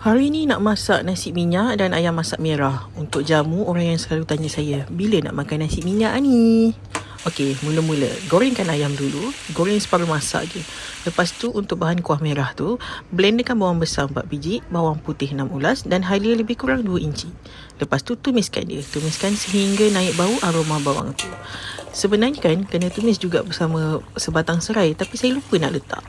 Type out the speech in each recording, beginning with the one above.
Hari ni nak masak nasi minyak dan ayam masak merah. Untuk jamu, orang yang selalu tanya saya, bila nak makan nasi minyak ni? Okey, mula-mula gorengkan ayam dulu. Goreng separuh masak je. Lepas tu untuk bahan kuah merah tu, blenderkan bawang besar 4 biji, bawang putih 6 ulas dan halia lebih kurang 2 inci. Lepas tu tumiskan dia. Tumiskan sehingga naik bau aroma bawang tu. Sebenarnya kan kena tumis juga bersama sebatang serai, tapi saya lupa nak letak.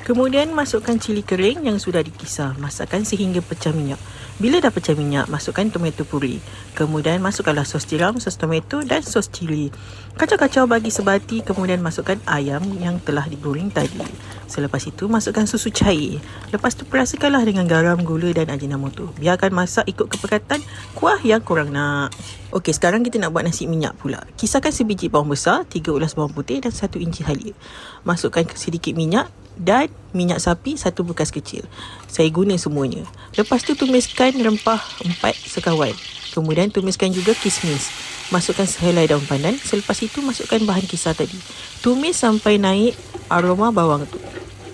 Kemudian masukkan cili kering yang sudah dikisar. Masakkan sehingga pecah minyak. Bila dah pecah minyak, masukkan tomato puri. Kemudian masukkanlah sos tiram, sos tomato dan sos cili. Kacau-kacau bagi sebati, kemudian masukkan ayam yang telah digoreng tadi. Selepas itu masukkan susu cair. Lepas tu perasakanlah dengan garam, gula dan ajinomoto. Biarkan masak ikut kepekatan kuah yang korang nak. Okey, sekarang kita nak buat nasi minyak pula. Kisarkan sebiji bawang besar, 3 ulas bawang putih dan 1 inci halia. Masukkan sedikit minyak dan minyak sapi 1 bekas kecil. Saya guna semuanya. Lepas tu tumiskan rempah 4 sekawan. Kemudian tumiskan juga kismis. Masukkan sehelai daun pandan. Selepas itu masukkan bahan kisar tadi. Tumis sampai naik aroma bawang tu.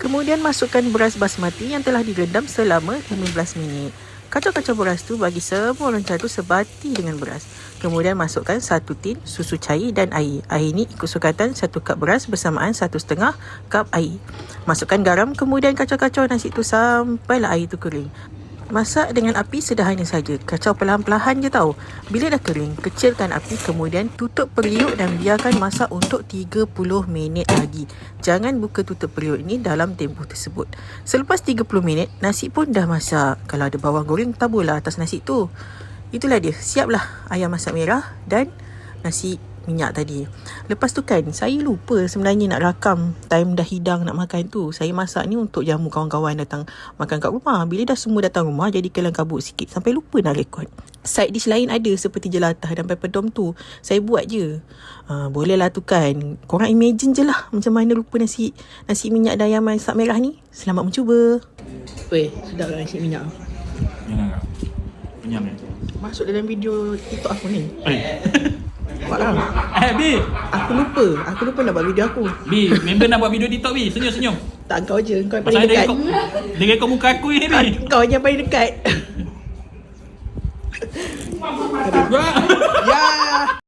Kemudian masukkan beras basmati yang telah direndam selama 15 minit. Kacau-kacau beras tu bagi semua loncat tu sebati dengan beras. Kemudian masukkan 1 tin susu cair dan air. Air ni ikut sukatan 1 kap beras bersamaan 1,5 kap air. Masukkan garam, kemudian kacau-kacau nasi tu sampailah air tu kering. Masak dengan api sederhana saja. Kacau perlahan-lahan je tau. Bila dah kering, kecilkan api, kemudian tutup periuk dan biarkan masak untuk 30 minit lagi. Jangan buka tutup periuk ni dalam tempoh tersebut. Selepas 30 minit, nasi pun dah masak. Kalau ada bawang goreng, taburlah atas nasi tu. Itulah dia. Siaplah ayam masak merah dan nasi minyak tadi. Lepas tu kan, saya lupa sebenarnya nak rakam time dah hidang nak makan tu. Saya masak ni untuk jamu kawan-kawan datang makan kat rumah. Bila dah semua datang rumah, jadi kelang kabut sikit sampai lupa nak rekod. Side dish lain ada seperti jelatah dan pepper dom tu. Saya buat je. Bolehlah tu kan. Korang imagine je lah macam mana rupa nasi minyak dan ayam masak merah ni. Selamat mencuba. Weh, sedap lah nasi minyak. Kenyang kan? Masuk dalam video TikTok aku ni. Buat lah. B, Aku lupa nak buat video aku. B, member nak buat video TikTok B. Senyum-senyum. Tak, kau je. Kau yang paling dekat. Dia rekod muka aku ni B. Kau yang paling dekat. Ya.